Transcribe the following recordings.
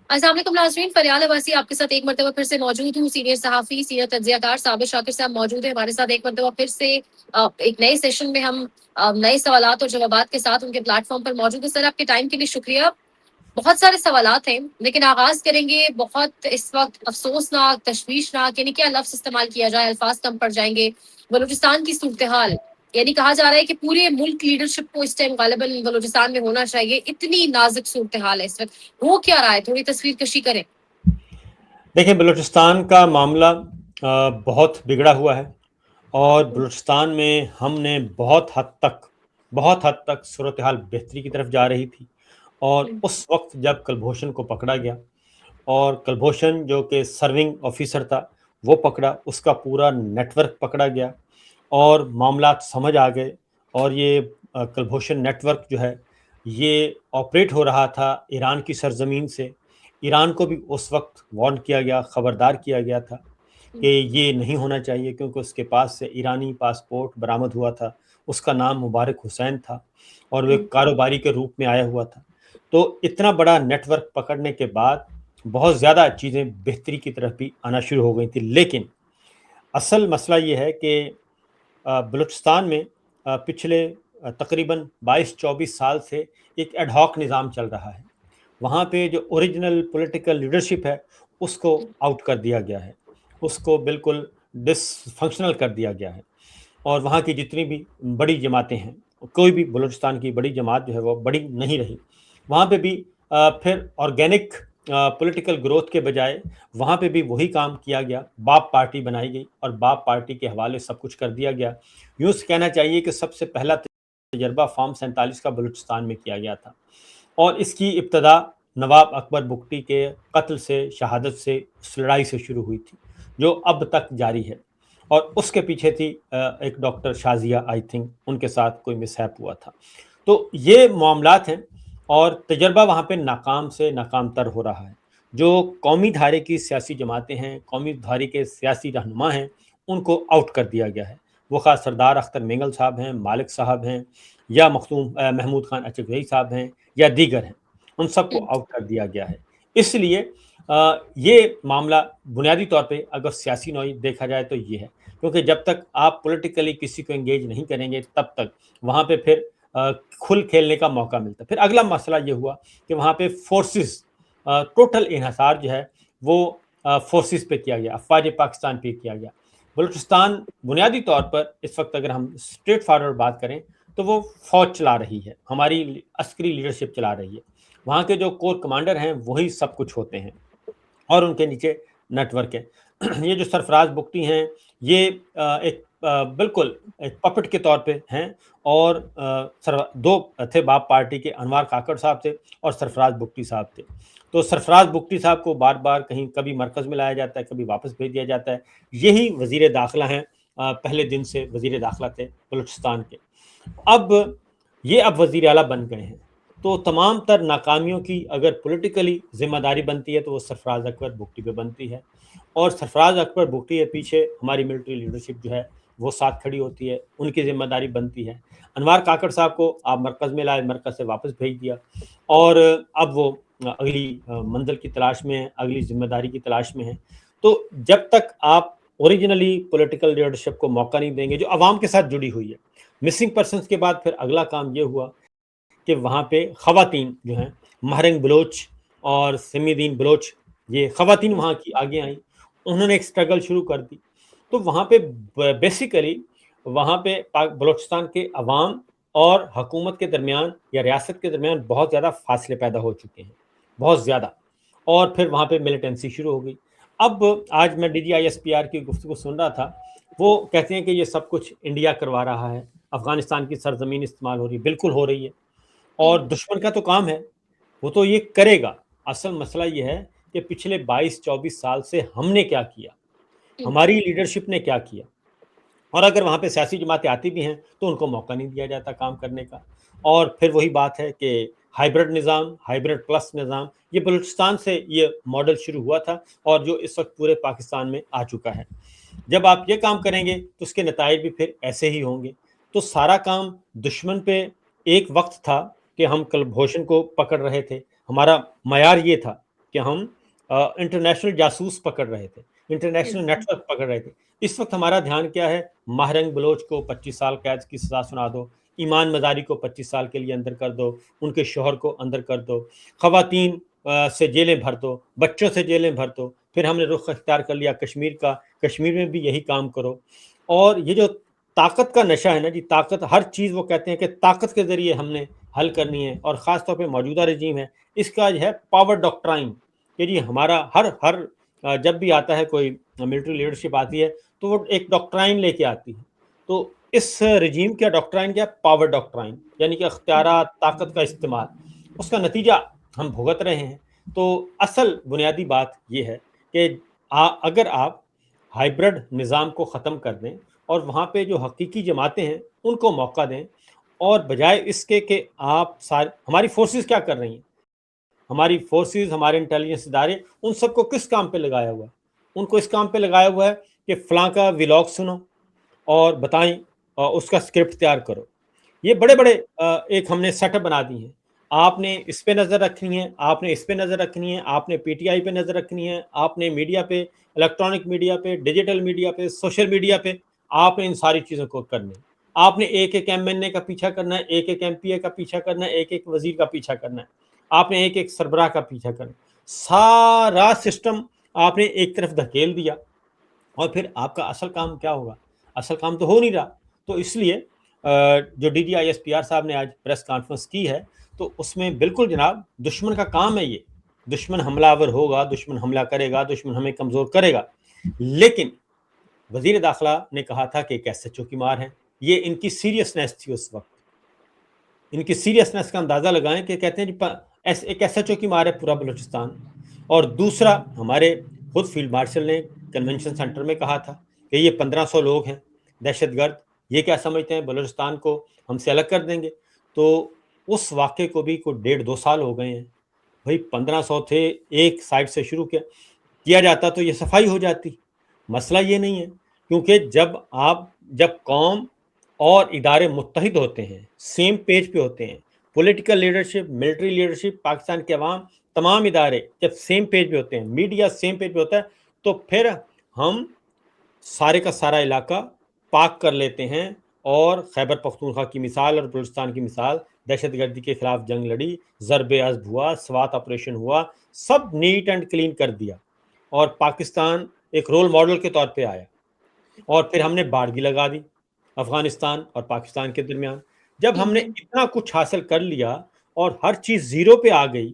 السلام علیکم ناظرین، فریال عباسی آپ کے ساتھ ایک مرتبہ پھر سے موجود ہوں. سینئر صحافی، سینئر تجزیہ کار ثابت شاکر صاحب موجود ہیں ہمارے ساتھ ایک مرتبہ پھر سے ایک نئے سیشن میں. ہم نئے سوالات اور جوابات کے ساتھ ان کے پلیٹ فارم پر موجود ہیں. سر آپ کے ٹائم کے لیے شکریہ. بہت سارے سوالات ہیں لیکن آغاز کریں گے. بہت اس وقت افسوسناک، تشویشناک، یعنی کیا لفظ استعمال کیا جائے، الفاظ کم پڑ جائیں گے، بلوچستان کی صورتحال. یعنی کہا جا رہا ہے کہ پورے ملک لیڈرشپ کو اس ٹائم غالباً بلوچستان میں ہونا چاہیے. اتنی نازک صورتحال ہے اس وقت. وہ کیا رہا ہے، تھوڑی تصویر کشی کریں. دیکھیں، بلوچستان کا معاملہ بہت بگڑا ہوا ہے، اور بلوچستان میں ہم نے بہت حد تک صورتحال بہتری کی طرف جا رہی تھی. اور اس وقت جب کلبھوشن کو پکڑا گیا، اور کلبھوشن جو کہ سرونگ آفیسر تھا وہ پکڑا، اس کا پورا نیٹ ورک پکڑا گیا اور معاملات سمجھ آ گئے. اور یہ کلبھوشن نیٹ ورک جو ہے یہ آپریٹ ہو رہا تھا ایران کی سرزمین سے. ایران کو بھی اس وقت وارن کیا گیا، خبردار کیا گیا تھا کہ یہ نہیں ہونا چاہیے، کیونکہ اس کے پاس سے ایرانی پاسپورٹ برآمد ہوا تھا. اس کا نام مبارک حسین تھا اور وہ ایک کاروباری کے روپ میں آیا ہوا تھا. تو اتنا بڑا نیٹ ورک پکڑنے کے بعد بہت زیادہ چیزیں بہتری کی طرف بھی آنا شروع ہو گئی تھیں. لیکن اصل مسئلہ یہ ہے کہ بلوچستان میں پچھلے تقریباً 22-24 سال سے ایک ایڈ ہاک نظام چل رہا ہے. وہاں پہ جو اوریجنل پولیٹیکل لیڈرشپ ہے اس کو آؤٹ کر دیا گیا ہے، اس کو بالکل ڈس فنکشنل کر دیا گیا ہے. اور وہاں کی جتنی بھی بڑی جماعتیں ہیں، کوئی بھی بلوچستان کی بڑی جماعت جو ہے وہ بڑی نہیں رہی. وہاں پہ بھی پھر آرگینک پولیٹیکل گروتھ کے بجائے وہاں پہ بھی وہی کام کیا گیا. باپ پارٹی بنائی گئی اور باپ پارٹی کے حوالے سب کچھ کر دیا گیا. یوں سے کہنا چاہیے کہ سب سے پہلا تجربہ فارم 47 کا بلوچستان میں کیا گیا تھا، اور اس کی ابتدا نواب اکبر بگٹی کے قتل سے، شہادت سے، اس لڑائی سے شروع ہوئی تھی جو اب تک جاری ہے. اور اس کے پیچھے تھی ایک doctor Shazia, I think in کے ساتھ کوئی مس ہیپ ہوا تھا. تو یہ معاملات ہیں، اور تجربہ وہاں پہ ناکام سے ناکام تر ہو رہا ہے. جو قومی دھارے کی سیاسی جماعتیں ہیں، قومی دھارے کے سیاسی رہنما ہیں، ان کو آؤٹ کر دیا گیا ہے. وہ خاص سردار اختر مینگل صاحب ہیں، مالک صاحب ہیں، یا مختوم محمود خان اچکزئی صاحب ہیں، یا دیگر ہیں، ان سب کو آؤٹ کر دیا گیا ہے. اس لیے یہ معاملہ بنیادی طور پہ اگر سیاسی نوعی دیکھا جائے تو یہ ہے، کیونکہ جب تک آپ پولیٹیکلی کسی کو انگیج نہیں کریں گے تب تک وہاں پہ پھر کھل کھیلنے کا موقع ملتا. پھر اگلا مسئلہ یہ ہوا کہ وہاں پہ فورسز، ٹوٹل انحصار جو ہے وہ فورسز پہ کیا گیا، افواج پاکستان پہ کیا گیا. بلوچستان بنیادی طور پر اس وقت اگر ہم اسٹریٹ فارورڈ بات کریں تو وہ فوج چلا رہی ہے، ہماری عسکری لیڈرشپ چلا رہی ہے. وہاں کے جو کور کمانڈر ہیں وہی سب کچھ ہوتے ہیں، اور ان کے نیچے نیٹ ورک ہے. یہ جو سرفراز بگٹی ہیں یہ ایک بالکل ایک پپٹ کے طور پہ ہیں. اور دو تھے باپ پارٹی کے، انوار کاکڑ صاحب تھے اور سرفراز بگٹی صاحب تھے. تو سرفراز بگٹی صاحب کو بار بار کہیں کبھی مرکز میں لایا جاتا ہے، کبھی واپس بھیج دیا جاتا ہے. یہی وزیر داخلہ ہیں، پہلے دن سے وزیر داخلہ تھے بلوچستان کے. اب وزیر اعلیٰ بن گئے ہیں. تو تمام تر ناکامیوں کی اگر پولیٹیکلی ذمہ داری بنتی ہے تو وہ سرفراز اکبر بگٹی پہ بنتی ہے. اور سرفراز اکبر بگٹی کے پیچھے ہماری ملٹری لیڈرشپ جو ہے وہ ساتھ کھڑی ہوتی ہے، ان کی ذمہ داری بنتی ہے. انوار کاکڑ صاحب کو آپ مرکز میں لائے، مرکز سے واپس بھیج دیا، اور اب وہ اگلی منزل کی تلاش میں ہیں، اگلی ذمہ داری کی تلاش میں ہیں. تو جب تک آپ اوریجنلی پولیٹیکل لیڈرشپ کو موقع نہیں دیں گے جو عوام کے ساتھ جڑی ہوئی ہے. مسنگ پرسنز کے بعد پھر اگلا کام یہ ہوا کہ وہاں پہ خواتین جو ہیں، مہرنگ بلوچ اور سمی دین بلوچ، یہ خواتین وہاں کی آگے آئیں، انہوں نے ایک سٹرگل شروع کر دی. تو وہاں پہ بیسیکلی وہاں پہ بلوچستان کے عوام اور حکومت کے درمیان یا ریاست کے درمیان بہت زیادہ فاصلے پیدا ہو چکے ہیں، بہت زیادہ. اور پھر وہاں پہ ملیٹنسی شروع ہو گئی. اب آج میں D G I S P R کی گفتگو سن رہا تھا، وہ کہتے ہیں کہ یہ سب کچھ انڈیا کروا رہا ہے، افغانستان کی سرزمین استعمال ہو رہی ہے. بالکل ہو رہی ہے، اور دشمن کا تو کام ہے، وہ تو یہ کرے گا. اصل مسئلہ یہ ہے کہ پچھلے 22-24 سال سے ہم نے کیا کیا، ہماری لیڈرشپ نے کیا کیا. اور اگر وہاں پہ سیاسی جماعتیں آتی بھی ہیں تو ان کو موقع نہیں دیا جاتا کام کرنے کا. اور پھر وہی بات ہے کہ ہائیبرڈ نظام، ہائیبرڈ پلس نظام، یہ بلوچستان سے یہ ماڈل شروع ہوا تھا اور جو اس وقت پورے پاکستان میں آ چکا ہے. جب آپ یہ کام کریں گے تو اس کے نتائج بھی پھر ایسے ہی ہوں گے. تو سارا کام دشمن پہ ایک وقت تھا کہ ہم کلبھوشن کو پکڑ رہے تھے، ہمارا معیار یہ تھا کہ کہ ہم انٹرنیشنل جاسوس پکڑ رہے تھے, انٹرنیشنل نیٹ ورک پکڑ رہے تھے. اس وقت ہمارا دھیان کیا ہے؟ ماہرنگ بلوچ کو 25 سال قید کی سزا سنا دو, ایمان مزاری کو 25 سال کے لیے اندر کر دو, ان کے شوہر کو اندر کر دو, خواتین سے جیلیں بھر دو, بچوں سے جیلیں بھر دو. پھر ہم نے رخ اختیار کر لیا کشمیر کا, کشمیر میں بھی یہی کام کرو. اور یہ جو طاقت کا نشہ ہے نا جی, طاقت, ہر چیز وہ کہتے ہیں کہ طاقت کے ذریعے ہم نے حل کرنی ہے, اور خاص طور پہ موجودہ رجیم ہے اس کا جو ہے پاور ڈاکٹرائن, کہ جی ہمارا ہر جب بھی آتا ہے کوئی ملٹری لیڈرشپ آتی ہے تو وہ ایک ڈاکٹرائن لے کے آتی ہے. تو اس رجیم کا ڈاکٹرائن کیا؟ پاور ڈاکٹرائن, یعنی کہ اختیارات, طاقت کا استعمال. اس کا نتیجہ ہم بھگت رہے ہیں. تو اصل بنیادی بات یہ ہے کہ اگر آپ ہائیبرڈ نظام کو ختم کر دیں اور وہاں پہ جو حقیقی جماعتیں ہیں ان کو موقع دیں, اور بجائے اس کے کہ آپ ہماری فورسز کیا کر رہی ہیں, ہماری فورسز, ہمارے انٹیلیجنس ادارے, ان سب کو کس کام پہ لگایا ہوا ہے؟ ان کو اس کام پہ لگایا ہوا ہے کہ فلاں کا ولاگ سنو اور بتائیں, اس کا اسکرپٹ تیار کرو. یہ بڑے بڑے ایک ہم نے سیٹ اپ بنا دی ہیں. آپ نے اس پہ نظر رکھنی ہے, آپ نے اس پہ نظر رکھنی ہے, آپ نے پی ٹی آئی پہ نظر رکھنی ہے, آپ نے میڈیا پہ, الیکٹرانک میڈیا پہ, ڈیجیٹل میڈیا پہ, سوشل میڈیا پہ, آپ نے ان ساری چیزوں کو کرنی ہے. آپ نے ایک ایک ایم این اے کا پیچھا کرنا ہے, ایک ایک ایم پی اے کا پیچھا کرنا ہے, ایک ایک وزیر کا پیچھا کرنا ہے, آپ نے ایک ایک سربراہ کا پیچھا کرنا ہے. سارا سسٹم آپ نے ایک طرف دھکیل دیا, اور پھر آپ کا اصل کام کیا ہوگا؟ اصل کام تو ہو نہیں رہا. تو اس لیے جو D G I S P R صاحب نے آج پریس کانفرنس کی ہے, تو اس میں بالکل جناب دشمن کا کام ہے یہ. دشمن حملہ آور ہوگا, دشمن حملہ کرے گا, دشمن ہمیں کمزور کرے گا, لیکن وزیر داخلہ نے کہا تھا کہ ایک ایس ایچ او کی مار ہے. یہ ان کی سیریسنیس تھی اس وقت, ان کی سیریسنیس کا اندازہ لگائیں کہ کہتے ہیں ایک ایس ایچ او کی مار ہے پورا بلوچستان. اور دوسرا, ہمارے خود فیلڈ مارشل نے کنونشن سینٹر میں کہا تھا کہ یہ 1500 لوگ ہیں دہشت گرد, یہ کیا سمجھتے ہیں بلوچستان کو ہم سے الگ کر دیں گے. تو اس واقعے کو بھی کوئی 1.5-2 سال ہو گئے ہیں. بھائی 1500 تھے, ایک سائڈ سے شروع کیا جاتا تو یہ صفائی ہو جاتی. مسئلہ یہ نہیں ہے, کیونکہ جب قوم اور ادارے متحد ہوتے ہیں, سیم پیج پہ ہوتے ہیں, political leadership, military leadership, Pakistan کے عوام, تمام ادارے جب سیم پیج پہ ہوتے ہیں, میڈیا سیم پیج پہ ہوتا ہے, تو پھر ہم سارے کا سارا علاقہ پاک کر لیتے ہیں. اور خیبر پختونخوا کی مثال اور بلوچستان کی مثال, دہشت گردی کے خلاف جنگ لڑی, ضرب عضب ہوا, سوات آپریشن ہوا, سب نیٹ اینڈ کلین کر دیا, اور پاکستان ایک رول ماڈل کے طور پہ آیا. اور پھر ہم نے باڑگی لگا دی افغانستان اور پاکستان کے درمیان. جب ہم نے اتنا کچھ حاصل کر لیا اور ہر چیز زیرو پہ آ گئی,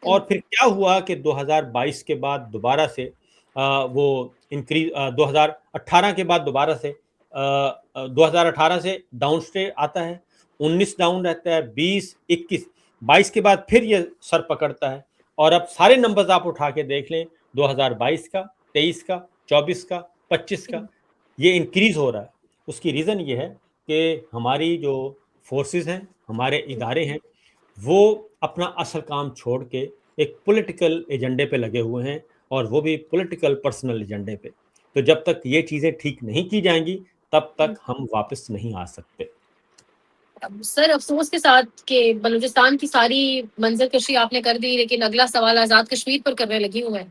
اور پھر کیا ہوا کہ 2022 کے بعد دوبارہ سے وہ انکریز, 2018 کے بعد دوبارہ سے 2018 سے ڈاؤن سٹے آتا ہے, 19 ڈاؤن رہتا ہے, 20, 21, 22 کے بعد پھر یہ سر پکڑتا ہے. اور اب سارے نمبرز آپ اٹھا کے دیکھ لیں, 2022 کا, 23 کا, 24 کا, 25 کا, یہ انکریز ہو رہا ہے. اس کی ریزن یہ ہے کہ ہماری جو فورسز ہیں, ہمارے ادارے ہیں, وہ اپنا اصل کام چھوڑ کے ایک پولیٹیکل ایجنڈے پہ لگے ہوئے ہیں, اور وہ بھی پولیٹیکل پرسنل ایجنڈے پہ. تو جب تک یہ چیزیں ٹھیک نہیں کی جائیں گی تب تک ہم واپس نہیں آ سکتے. سر افسوس کے ساتھ کہ بلوچستان کی ساری منظر کشی آپ نے کر دی, لیکن اگلا سوال آزاد کشمیر پر کرنے لگی ہوں میں.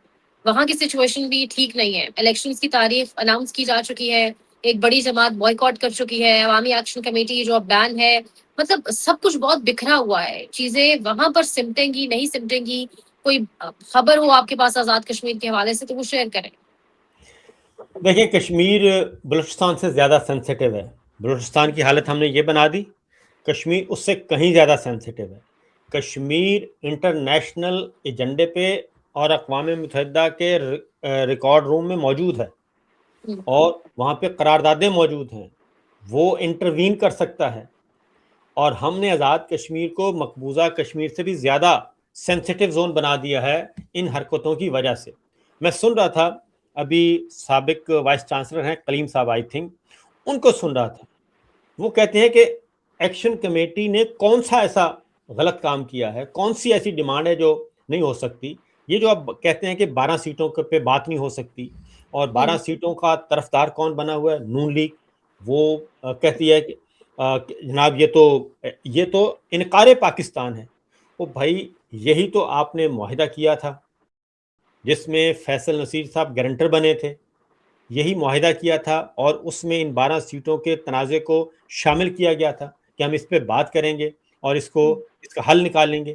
وہاں کی سچویشن بھی ٹھیک نہیں ہے. الیکشنز کی تاریخ اناؤنس کی جا چکی ہے, ایک بڑی جماعت بوائیکاٹ کر چکی ہے, عوامی ایکشن کمیٹی جو اب بین ہے, مطلب سب کچھ بہت بکھرا ہوا ہے. چیزیں وہاں پر سمٹیں گی نہیں سمٹیں گی, کوئی خبر ہو آپ کے پاس آزاد کشمیر کے حوالے سے تو وہ شیئر کریں. دیکھیں, کشمیر بلوچستان سے زیادہ سینسیٹیو ہے. بلوچستان کی حالت ہم نے یہ بنا دی, کشمیر اس سے کہیں زیادہ سینسیٹیو ہے. کشمیر انٹرنیشنل ایجنڈے پہ اور اقوام متحدہ کے ریکارڈ روم میں موجود ہے, اور وہاں پہ قراردادیں موجود ہیں, وہ انٹروین کر سکتا ہے. اور ہم نے آزاد کشمیر کو مقبوضہ کشمیر سے بھی زیادہ سینسیٹیو زون بنا دیا ہے ان حرکتوں کی وجہ سے. میں سن رہا تھا ابھی, سابق وائس چانسلر ہیں کلیم صاحب, آئی تھنک, ان کو سن رہا تھا. وہ کہتے ہیں کہ ایکشن کمیٹی نے کون سا ایسا غلط کام کیا ہے, کون سی ایسی ڈیمانڈ ہے جو نہیں ہو سکتی. یہ جو اب کہتے ہیں کہ 12 سیٹوں پہ بات نہیں ہو سکتی, اور 12 سیٹوں کا طرفدار کون بنا ہوا ہے؟ نون لیگ. وہ کہتی ہے کہ جناب یہ تو انکار پاکستان ہے. وہ بھائی یہی تو آپ نے معاہدہ کیا تھا جس میں فیصل نصیر صاحب گارنٹر بنے تھے، یہی معاہدہ کیا تھا، اور اس میں ان 12 سیٹوں کے تنازع کو شامل کیا گیا تھا کہ ہم اس پہ بات کریں گے اور اس کا حل نکالیں گے۔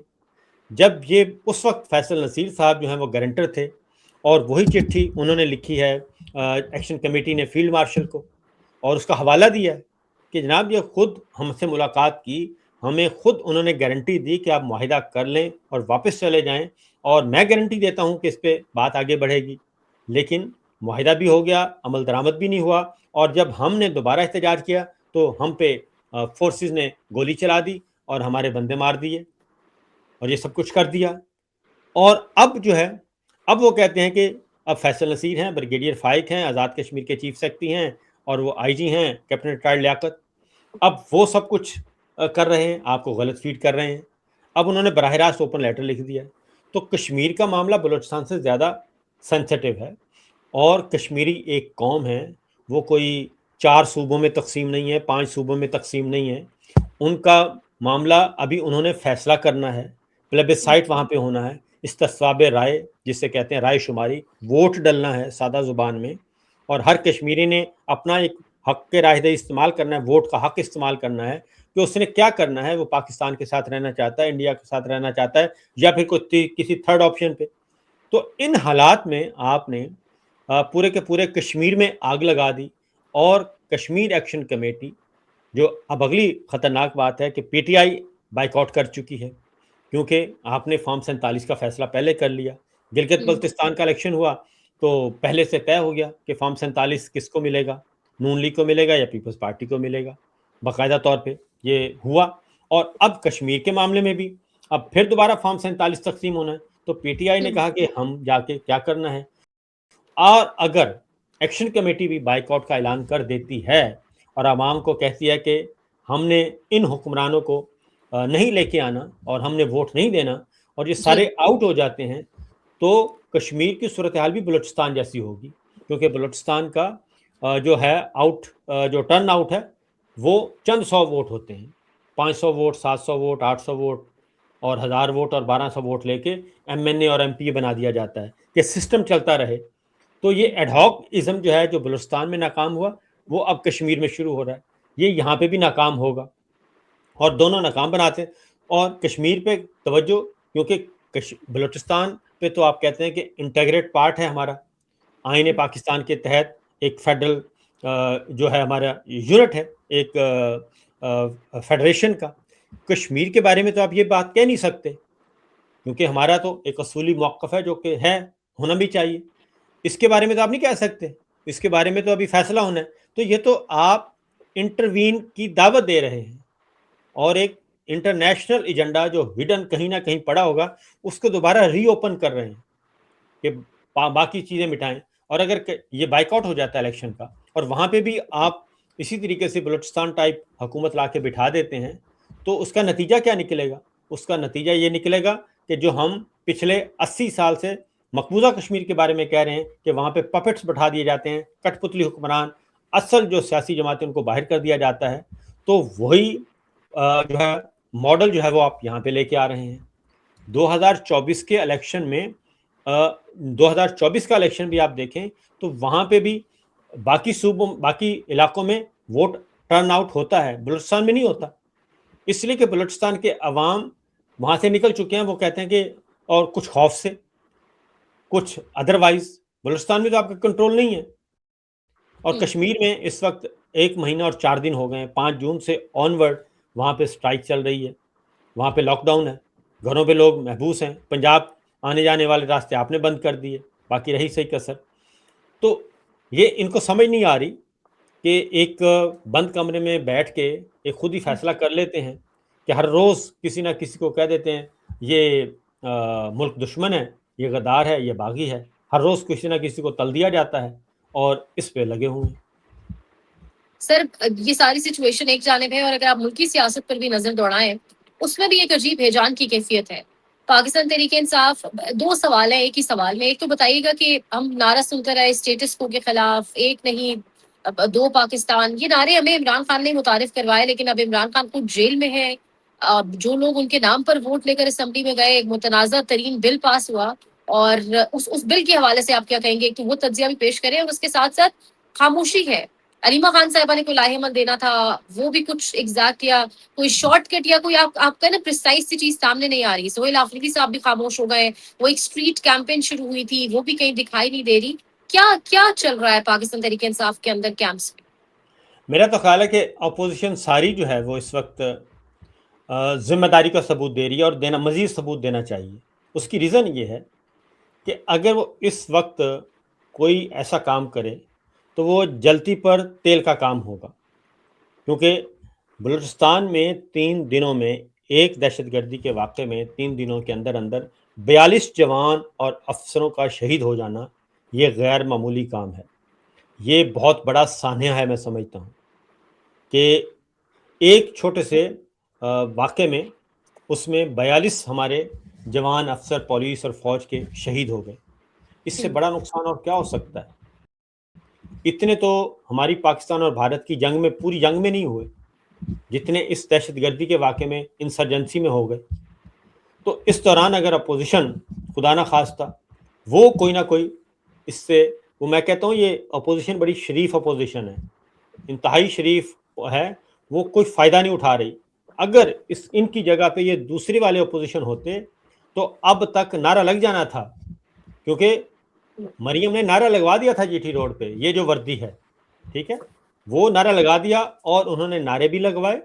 جب یہ اس وقت فیصل نصیر صاحب جو ہیں وہ گارنٹر تھے، اور وہی چٹھی انہوں نے لکھی ہے ایکشن کمیٹی نے فیلڈ مارشل کو، اور اس کا حوالہ دیا ہے کہ جناب یہ خود ہم سے ملاقات کی، ہمیں خود انہوں نے گارنٹی دی کہ آپ معاہدہ کر لیں اور واپس چلے جائیں، اور میں گارنٹی دیتا ہوں کہ اس پہ بات آگے بڑھے گی۔ لیکن معاہدہ بھی ہو گیا، عمل درآمد بھی نہیں ہوا، اور جب ہم نے دوبارہ احتجاج کیا تو ہم پہ فورسز نے گولی چلا دی اور ہمارے بندے مار دیے اور یہ سب کچھ کر دیا۔ اور اب جو ہے، اب وہ کہتے ہیں کہ اب فیصل نصیر ہیں، بریگیڈیئر فائق ہیں، آزاد کشمیر کے چیف سیکرٹری ہیں، اور وہ آئی جی ہیں کیپٹن ریٹائرڈ لیاقت، اب وہ سب کچھ کر رہے ہیں، آپ کو غلط فیڈ کر رہے ہیں۔ اب انہوں نے براہ راست اوپن لیٹر لکھ دیا ہے۔ تو کشمیر کا معاملہ بلوچستان سے زیادہ سینسیٹیو ہے، اور کشمیری ایک قوم ہے، وہ کوئی 4 صوبوں میں تقسیم نہیں ہے، 5 صوبوں میں تقسیم نہیں ہے۔ ان کا معاملہ ابھی انہوں نے فیصلہ کرنا ہے، پلیبسائٹ وہاں پہ ہونا ہے، استصواب رائے جس سے کہتے ہیں رائے شماری، ووٹ ڈلنا ہے سادہ زبان میں، اور ہر کشمیری نے اپنا ایک حق کے رائے دہی استعمال کرنا ہے، ووٹ کا حق استعمال کرنا ہے کہ اس نے کیا کرنا ہے، وہ پاکستان کے ساتھ رہنا چاہتا ہے، انڈیا کے ساتھ رہنا چاہتا ہے، یا پھر کوئی کسی تھرڈ آپشن پہ۔ تو ان حالات میں آپ نے پورے کے پورے کشمیر میں آگ لگا دی، اور کشمیر ایکشن کمیٹی، جو اب اگلی خطرناک بات ہے کہ P T I bike out کر چکی ہے، کیونکہ آپ نے فارم 47 کا فیصلہ پہلے کر لیا۔ گلگت بلتستان کا الیکشن ہوا تو پہلے سے طے ہو گیا کہ فارم 47 کس کو ملے گا، نون لیگ کو ملے گا یا پیپلز پارٹی کو ملے گا، باقاعدہ طور پہ یہ ہوا۔ اور اب کشمیر کے معاملے میں بھی اب پھر دوبارہ فارم 47 تقسیم ہونا ہے، تو پی ٹی آئی نے کہا کہ ہم جا کے کیا کرنا ہے، اور اگر ایکشن کمیٹی بھی بائیک آؤٹ کا اعلان کر دیتی ہے اور عوام کو کہتی ہے کہ ہم نے ان حکمرانوں کو نہیں لے کے آنا اور ہم نے ووٹ نہیں دینا، اور یہ سارے آؤٹ ہو جاتے ہیں، تو کشمیر کی صورتحال بھی بلوچستان جیسی ہوگی، کیونکہ بلوچستان کا جو ہے آؤٹ، جو ٹرن آؤٹ ہے وہ چند 100 ووٹ ہوتے ہیں، 500 ووٹ، 700 ووٹ، 800 ووٹ اور 1000 ووٹ اور 1200 ووٹ لے کے ایم این اے اور ایم پی اے بنا دیا جاتا ہے کہ سسٹم چلتا رہے۔ تو یہ ایڈ ہاک ازم جو ہے، جو بلوچستان میں ناکام ہوا، وہ اب کشمیر میں شروع ہو رہا ہے، یہ یہاں پہ بھی ناکام ہوگا، اور دونوں ناکام بناتے ہیں۔ اور کشمیر پہ توجہ، کیونکہ بلوچستان پہ تو آپ کہتے ہیں کہ انٹیگریٹ پارٹ ہے ہمارا، آئین پاکستان کے تحت ایک فیڈرل جو ہے ہمارا یونٹ ہے، ایک فیڈریشن کا۔ کشمیر کے بارے میں تو آپ یہ بات کہہ نہیں سکتے، کیونکہ ہمارا تو ایک اصولی موقف ہے جو کہ ہے، ہونا بھی چاہیے، اس کے بارے میں تو آپ نہیں کہہ سکتے، اس کے بارے میں تو ابھی فیصلہ ہونا ہے۔ تو یہ تو آپ انٹروین کی دعوت دے رہے ہیں، اور ایک انٹرنیشنل ایجنڈا جو ہڈن کہیں نہ کہیں پڑا ہوگا، اس کو دوبارہ ری اوپن کر رہے ہیں کہ باقی چیزیں مٹائیں۔ اور اگر یہ بائیک آؤٹ ہو جاتا ہے الیکشن کا، اور وہاں پہ بھی آپ اسی طریقے سے بلوچستان ٹائپ حکومت لا کے بٹھا دیتے ہیں، تو اس کا نتیجہ کیا نکلے گا؟ اس کا نتیجہ یہ نکلے گا کہ جو ہم پچھلے 80 سال سے مقبوضہ کشمیر کے بارے میں کہہ رہے ہیں کہ وہاں پہ پپٹس بٹھا دیے جاتے ہیں، کٹ پتلی حکمران، اصل جو سیاسی جماعتیں ان کو باہر کر دیا جاتا ہے، تو وہی جو ہے ماڈل جو ہے وہ آپ یہاں پہ لے کے آ رہے ہیں۔ 2024 کے الیکشن میں 2024 کا الیکشن بھی آپ دیکھیں تو وہاں پہ بھی باقی صوبوں، باقی علاقوں میں ووٹ ٹرن آؤٹ ہوتا ہے، بلوچستان میں نہیں ہوتا، اس لیے کہ بلوچستان کے عوام وہاں سے نکل چکے ہیں، وہ کہتے ہیں کہ اور کچھ خوف سے، کچھ ادروائز، بلوچستان میں تو آپ کا کنٹرول نہیں ہے۔ اور کشمیر میں اس وقت 1 مہینہ اور 4 دن ہو گئے ہیں، 5 جون سے آن ورڈ وہاں پہ سٹرائک چل رہی ہے، وہاں پہ لاک ڈاؤن ہے، گھروں پہ لوگ محبوس ہیں، پنجاب آنے جانے والے راستے آپ نے بند کر دیے، باقی رہی صحیح کسر۔ تو یہ ان کو سمجھ نہیں آ رہی کہ ایک بند کمرے میں بیٹھ کے ایک خود ہی فیصلہ کر لیتے ہیں کہ ہر روز کسی نہ کسی کو کہہ دیتے ہیں یہ ملک دشمن ہے، یہ غدار ہے، یہ باغی ہے، ہر روز کسی نہ کسی کو تل دیا جاتا ہے، اور اس پہ لگے ہوئے ہیں۔ سر یہ ساری سچویشن ایک جانب ہے، اور اگر آپ ملکی سیاست پر بھی نظر دوڑائیں، اس میں بھی ایک عجیب ہیجان کی کیفیت ہے۔ پاکستان تحریک انصاف، 2 سوال ہیں ایک ہی سوال میں۔ ایک تو بتائیے گا کہ ہم نعرہ سنتے رہے اسٹیٹس کو کے خلاف، ایک نہیں 2 پاکستان، یہ نعرے ہمیں عمران خان نے متعارف کروائے، لیکن اب عمران خان خود جیل میں ہے، جو لوگ ان کے نام پر ووٹ لے کر اسمبلی میں گئے، ایک متنازع ترین بل پاس ہوا، اور اس بل کے حوالے سے آپ کیا کہیں گے کہ وہ تجزیہ بھی پیش کریں؟ اور اس کے ساتھ ساتھ خاموشی ہے، علیمہ خان صاحبہ نے کوئی لاہے عمل دینا تھا، وہ بھی کچھ ایگزیکٹ یا کوئی شارٹ کٹ یا کوئی آپ کا نا پرسائز سی چیز سامنے نہیں آ رہی. سہیل آفریدی صاحب بھی خاموش ہو گئے، وہ ایک اسٹریٹ کیمپین شروع ہوئی تھی، وہ بھی کہیں دکھائی نہیں دے رہی. کیا کیا چل رہا ہے پاکستان تحریک انصاف کے اندر کیمپس میں؟ میرا تو خیال ہے کہ اپوزیشن ساری جو ہے وہ اس وقت ذمہ داری کا ثبوت دے رہی ہے، اور مزید ثبوت دینا چاہیے. اس کی ریزن یہ ہے کہ اگر وہ اس وقت کوئی ایسا کام کرے تو وہ جلتی پر تیل کا کام ہوگا، کیونکہ بلوچستان میں 3 دنوں میں ایک دہشت گردی کے واقعے میں 3 دنوں کے اندر 42 جوان اور افسروں کا شہید ہو جانا یہ غیر معمولی کام ہے. یہ بہت بڑا سانحہ ہے. میں سمجھتا ہوں کہ ایک چھوٹے سے واقعے میں اس میں 42 ہمارے جوان، افسر، پولیس اور فوج کے شہید ہو گئے. اس سے بڑا نقصان اور کیا ہو سکتا ہے؟ اتنے تو ہماری پاکستان اور بھارت کی جنگ میں، پوری جنگ میں نہیں ہوئے جتنے اس دہشت گردی کے واقعے میں، انسرجنسی میں ہو گئے. تو اس دوران اگر اپوزیشن خدا نہ خواستہ وہ کوئی نہ کوئی اس سے، وہ میں کہتا ہوں یہ اپوزیشن بڑی شریف اپوزیشن ہے، انتہائی شریف ہے، وہ کوئی فائدہ نہیں اٹھا رہی. اگر ان کی جگہ پہ یہ دوسری والے اپوزیشن ہوتے تو اب تک نعرہ لگ جانا تھا، کیونکہ مریم نے نعرہ لگوا دیا تھا جی ٹی روڈ پہ، یہ جو وردی ہے، ٹھیک ہے، وہ نعرہ لگا دیا، اور انہوں نے نعرے بھی لگوائے،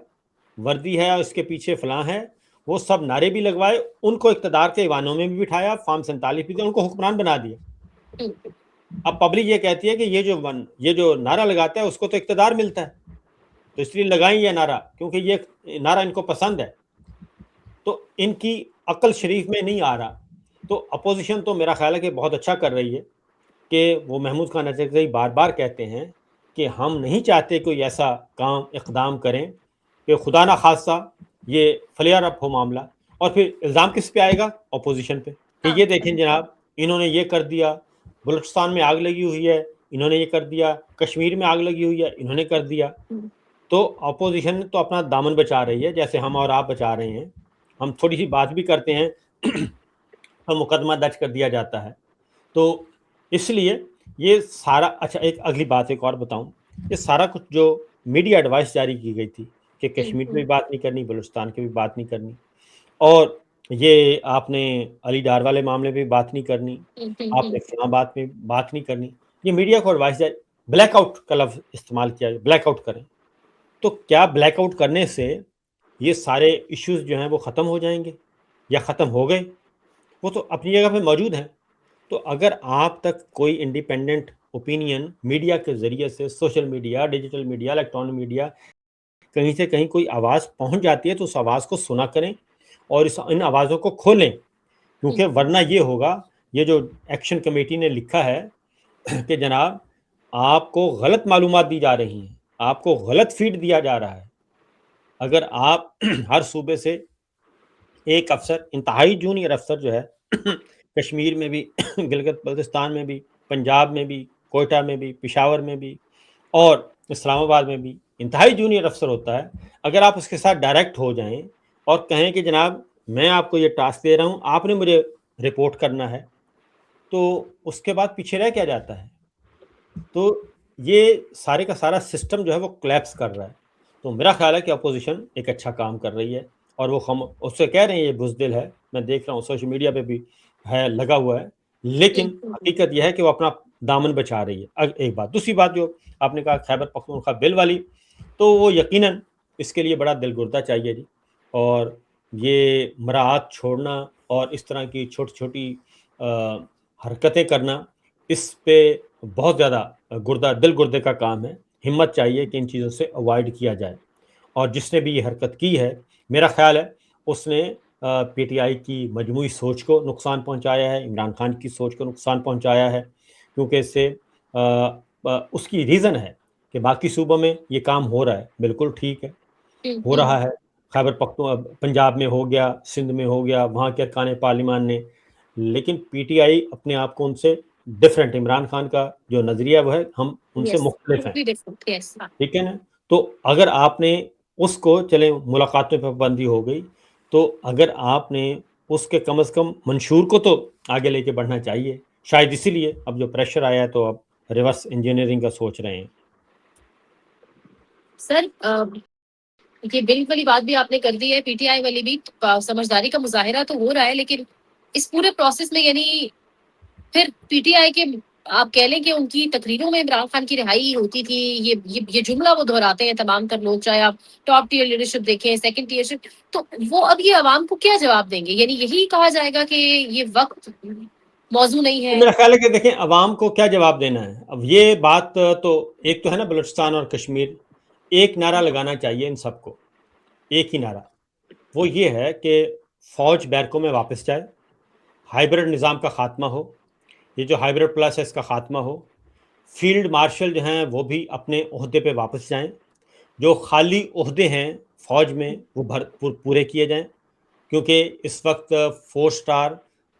وردی ہے اور اس کے پیچھے فلاں ہے، وہ سب نعرے بھی لگوائے، ان کو اقتدار کے ایوانوں میں بھی بٹھایا، فارم 47 بھی دیا، ان کو حکمران بنا دیا. اب پبلک یہ کہتی ہے کہ یہ جو نعرہ لگاتا ہے اس کو تو اقتدار ملتا ہے، تو اس لیے لگائیں یہ نعرہ، کیونکہ یہ نعرہ ان کو پسند ہے. تو ان کی عقل شریف میں نہیں آ رہا. تو اپوزیشن تو میرا خیال ہے کہ بہت اچھا کر رہی ہے کہ وہ محمود خان اعتزائی بار بار کہتے ہیں کہ ہم نہیں چاہتے کوئی ایسا کام اقدام کریں کہ خدا نہ خواستہ یہ فلیئر اپ ہو معاملہ، اور پھر الزام کس پہ آئے گا؟ اپوزیشن پہ، کہ یہ دیکھیں جناب انہوں نے یہ کر دیا، بلوچستان میں آگ لگی ہوئی ہے انہوں نے یہ کر دیا، کشمیر میں آگ لگی ہوئی ہے انہوں نے کر دیا. تو اپوزیشن تو اپنا دامن بچا رہی ہے، جیسے ہم اور آپ بچا رہے ہیں. ہم تھوڑی سی بات بھی کرتے ہیں اور مقدمہ درج کر دیا جاتا ہے. تو اس لیے یہ سارا، اچھا ایک اگلی بات ایک اور بتاؤں، یہ سارا کچھ جو میڈیا ایڈوائس جاری کی گئی تھی کہ کشمیر پہ بھی بات نہیں کرنی، بلوچستان کی بھی بات نہیں کرنی، اور یہ آپ نے علی ڈار والے معاملے پہ بات نہیں کرنی، آپ نے فلاں بات میں بات نہیں کرنی، یہ میڈیا کو ایڈوائس جاری، بلیک آؤٹ کا لفظ استعمال کیا، بلیک آؤٹ کریں. تو کیا بلیک آؤٹ کرنے سے یہ سارے ایشوز جو ہیں وہ ختم ہو جائیں گے یا ختم ہو گئے؟ وہ تو اپنی جگہ پہ موجود ہیں. تو اگر آپ تک کوئی انڈیپینڈنٹ اوپینین میڈیا کے ذریعے سے، social media, digital media, electronic media, کہیں سے کہیں کوئی آواز پہنچ جاتی ہے تو اس آواز کو سنا کریں اور ان آوازوں کو کھولیں، کیونکہ ورنہ یہ ہوگا، یہ جو ایکشن کمیٹی نے لکھا ہے کہ جناب آپ کو غلط معلومات دی جا رہی ہیں، آپ کو غلط فیڈ دیا جا رہا ہے. اگر آپ ہر صوبے سے ایک افسر، انتہائی جونیئر افسر جو ہے کشمیر میں بھی، گلگت بلتستان میں بھی، پنجاب میں بھی، کوئٹہ میں بھی، پشاور میں بھی اور اسلام آباد میں بھی انتہائی جونیئر افسر ہوتا ہے، اگر آپ اس کے ساتھ ڈائریکٹ ہو جائیں اور کہیں کہ جناب میں آپ کو یہ ٹاسک دے رہا ہوں، آپ نے مجھے رپورٹ کرنا ہے، تو اس کے بعد پیچھے رہ کیا جاتا ہے؟ تو یہ سارے کا سارا سسٹم جو ہے وہ کلیپس کر رہا ہے. تو میرا خیال ہے کہ اپوزیشن ایک اچھا کام کر رہی ہے، اور وہ ہم اس سے کہہ رہے ہیں یہ بزدل ہے، میں دیکھ رہا ہوں سوشل میڈیا پہ بھی ہے، لگا ہوا ہے، لیکن حقیقت یہ ہے کہ وہ اپنا دامن بچا رہی ہے. ایک بات. دوسری بات جو آپ نے کہا خیبر پختونخوا بل والی، تو وہ یقیناً اس کے لیے بڑا دلگردہ چاہیے جی، اور یہ مراعات چھوڑنا اور اس طرح کی چھوٹی چھوٹی حرکتیں کرنا، اس پہ بہت زیادہ دل گردے کا کام ہے. ہمت چاہیے کہ ان چیزوں سے اوائڈ کیا جائے. اور جس نے بھی یہ حرکت کی ہے، میرا خیال ہے اس نے پی ٹی آئی کی مجموعی سوچ کو نقصان پہنچایا ہے، عمران خان کی سوچ کو نقصان پہنچایا ہے، کیونکہ اس سے اس کی ریزن ہے کہ باقی صوبوں میں یہ کام ہو رہا ہے، بالکل ٹھیک ہے، ہو رہا ہے، خیبر پنجاب میں ہو گیا، سندھ میں ہو گیا، وہاں کے ارکان پارلیمان نے، لیکن پی ٹی آئی اپنے آپ کو ان سے ڈفرینٹ، عمران خان کا جو نظریہ وہ ہے ہم ان سے مختلف ہیں، ٹھیک ہے نا. تو اگر آپ نے اس کو چلیں ملاقاتوں پہ پابندی ہو گئی، تو اگر آپ نے اس کے کم از کم منشور کو تو آگے لے کے بڑھنا چاہیے. شاید اسی لیے اب جو پریشر آیا ہے تو اب ریورس انجینئرنگ کا سوچ رہے ہیں. سر یہ بل والی بات بھی آپ نے کر دی ہے، پی ٹی آئی والی بھی سمجھداری کا مظاہرہ تو ہو رہا ہے، لیکن اس پورے پروسیس میں یعنی پھر پی ٹی آئی کے آپ کہہ لیں کہ ان کی تقریروں میں عمران خان کی رہائی ہوتی تھی، یہ جملہ وہ دہراتے ہیں تمام تر لوگ، چاہے آپ ٹاپ ٹیئر لیڈرشپ دیکھیں، سیکنڈ ٹیئر، تو وہ اب یہ عوام کو کیا جواب دیں گے؟ یعنی یہی کہا جائے گا کہ یہ وقت موضوع نہیں ہے؟ میرا خیال ہے کہ دیکھیں عوام کو کیا جواب دینا ہے. اب یہ بات تو ایک تو ہے نا بلوچستان اور کشمیر، ایک نعرہ لگانا چاہیے ان سب کو، ایک ہی نعرہ، وہ یہ ہے کہ فوج بیرکوں میں واپس جائے، ہائیبرڈ نظام کا خاتمہ ہو، یہ جو ہائیبرڈ پلس ہے اس کا خاتمہ ہو، فیلڈ مارشل جو ہیں وہ بھی اپنے عہدے پہ واپس جائیں، جو خالی عہدے ہیں فوج میں وہ پورے کیے جائیں، کیونکہ اس وقت 4 اسٹار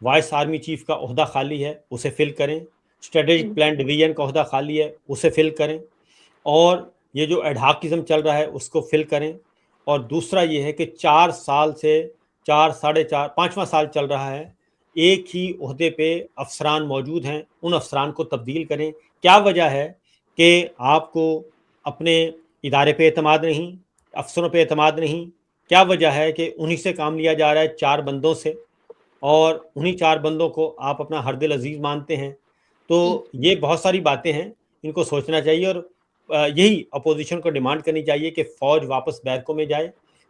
وائس آرمی چیف کا عہدہ خالی ہے، اسے فل کریں، اسٹریٹجک پلان ڈویژن کا عہدہ خالی ہے، اسے فل کریں، اور یہ جو ایڈہاکزم چل رہا ہے اس کو فل کریں. اور دوسرا یہ ہے کہ 4 سال سے 4 ساڑھے 4 5واں سال چل رہا ہے، ایک ہی عہدے پہ افسران موجود ہیں، ان افسران کو تبدیل کریں. کیا وجہ ہے کہ آپ کو اپنے ادارے پہ اعتماد نہیں، افسروں پہ اعتماد نہیں؟ کیا وجہ ہے کہ انہی سے کام لیا جا رہا ہے 4 بندوں سے، اور انہی 4 بندوں کو آپ اپنا ہر دل عزیز مانتے ہیں؟ تو یہ بہت ساری باتیں ہیں، ان کو سوچنا چاہیے، اور یہی اپوزیشن کو ڈیمانڈ کرنی چاہیے کہ فوج واپس بیرکوں میں جائے،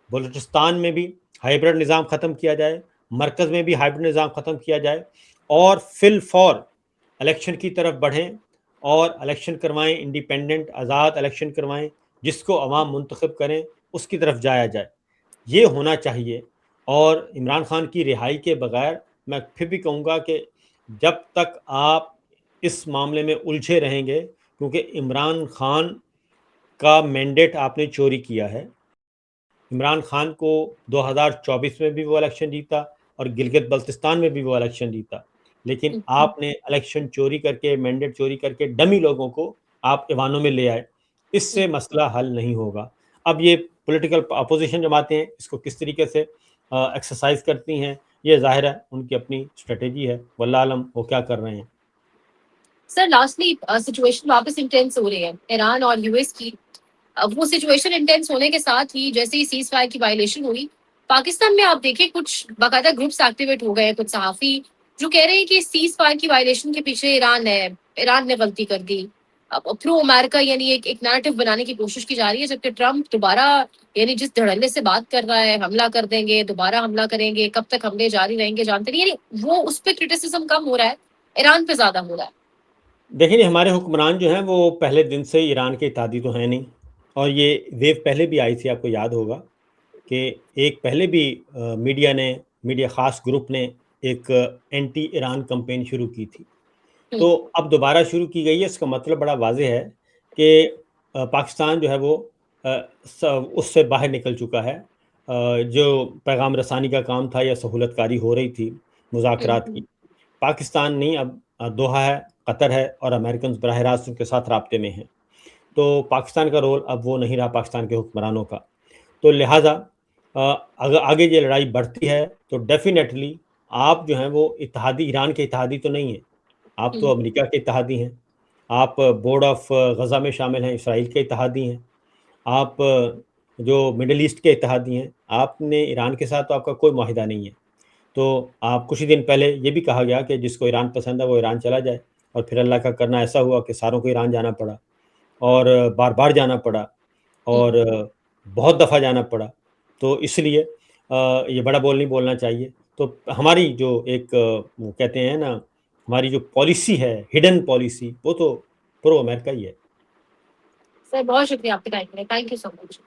بلوچستان میں بھی ہائیبرڈ نظام ختم کیا جائے، مرکز میں بھی ہائیبرڈ نظام ختم کیا جائے، اور فی الفور الیکشن کی طرف بڑھیں اور الیکشن کروائیں، انڈیپینڈنٹ آزاد الیکشن کروائیں، جس کو عوام منتخب کریں اس کی طرف جایا جائے. یہ ہونا چاہیے. اور عمران خان کی رہائی کے بغیر میں پھر بھی کہوں گا کہ جب تک آپ اس معاملے میں الجھے رہیں گے، کیونکہ عمران خان کا مینڈیٹ آپ نے چوری کیا ہے. عمران خان کو 2024 میں بھی وہ الیکشن جیتا اور گلگت بلتستان میں بھی وہ الیکشن جیتا، لیکن آپ نے الیکشن چوری کر کے، مینڈیٹ چوری کر کے ڈمی لوگوں کو آپ ایوانوں میں لے آئے. اس سے مسئلہ حل نہیں ہوگا. اب یہ پولیٹیکل اپوزیشن جماعتیں ہیں، اس کو کس طریقے سے ایکسرسائز کرتی ہیں، یہ ظاہر ہے ان کی اپنی اسٹریٹجی ہے، واللہ عالم وہ کیا کر رہے ہیں. سر لاسٹلی سچویشن واپس انٹینس ہو رہی ہے ایران اور یو ایس کی. وہ سچویشن انٹینس ہونے کے ساتھ ہی جیسے ہی سیز فائر کی وائلیشن ہوئی، پاکستان میں آپ دیکھیں کچھ باقاعدہ گروپس ایکٹیویٹ ہو گئے، کچھ صحافی جو کہہ رہے ہیں کہ سیز فائر کی وائلیشن کے پیچھے ایران ہے، ایران نے غلطی کر دی. تھرو امریکہ یعنی ایک نیریٹو بنانے کی کوشش کی جا رہی ہے، جبکہ ٹرمپ دوبارہ یعنی جس دھڑلے سے بات کر رہا ہے، حملہ کر دیں گے، دوبارہ حملہ کریں گے، کب تک حملے جاری رہیں گے جانتے نہیں. یعنی وہ اس پہ کرٹیسزم کم ہو رہا ہے، ایران پہ زیادہ ہو رہا ہے. دیکھیں ہمارے حکمران جو ہیں وہ پہلے دن سے ایران کے اتحادی تو ہیں نہیں، اور یہ ویو پہلے بھی آئی تھی، آپ کو یاد ہوگا کہ ایک پہلے بھی میڈیا خاص گروپ نے ایک اینٹی ایران کمپین شروع کی تھی. تو اب دوبارہ شروع کی گئی ہے. اس کا مطلب بڑا واضح ہے کہ پاکستان جو ہے وہ اس سے باہر نکل چکا ہے. جو پیغام رسانی کا کام تھا یا سہولت کاری ہو رہی تھی مذاکرات کی، پاکستان نہیں، اب دوحہ ہے، قطر ہے، اور امریکنز براہ راست ان کے ساتھ رابطے میں ہیں. تو پاکستان کا رول اب وہ نہیں رہا پاکستان کے حکمرانوں کا. تو لہٰذا اگر آگے یہ لڑائی بڑھتی ہے تو ڈیفینیٹلی آپ جو ہیں وہ اتحادی، ایران کے اتحادی تو نہیں ہیں، آپ تو امریکہ کے اتحادی ہیں، آپ بورڈ آف غزہ میں شامل ہیں، اسرائیل کے اتحادی ہیں، آپ جو مڈل ایسٹ کے اتحادی ہیں. آپ نے ایران کے ساتھ تو آپ کا کوئی معاہدہ نہیں ہے. تو آپ کچھ ہی دن پہلے یہ بھی کہا گیا کہ جس کو ایران پسند ہے وہ ایران چلا جائے، اور پھر اللہ کا کرنا ایسا ہوا کہ ساروں کو ایران جانا پڑا، اور بار بار جانا پڑا، اور بہت دفعہ جانا پڑا. تو اس لیے یہ بڑا بول نہیں بولنا چاہیے. تو ہماری جو ایک وہ کہتے ہیں نا، ہماری جو پالیسی ہے، ہڈن پالیسی، وہ تو پرو امریکہ ہی ہے. سر بہت شکریہ آپ کے ٹائم کے لیے، تھینک یو سو مچ.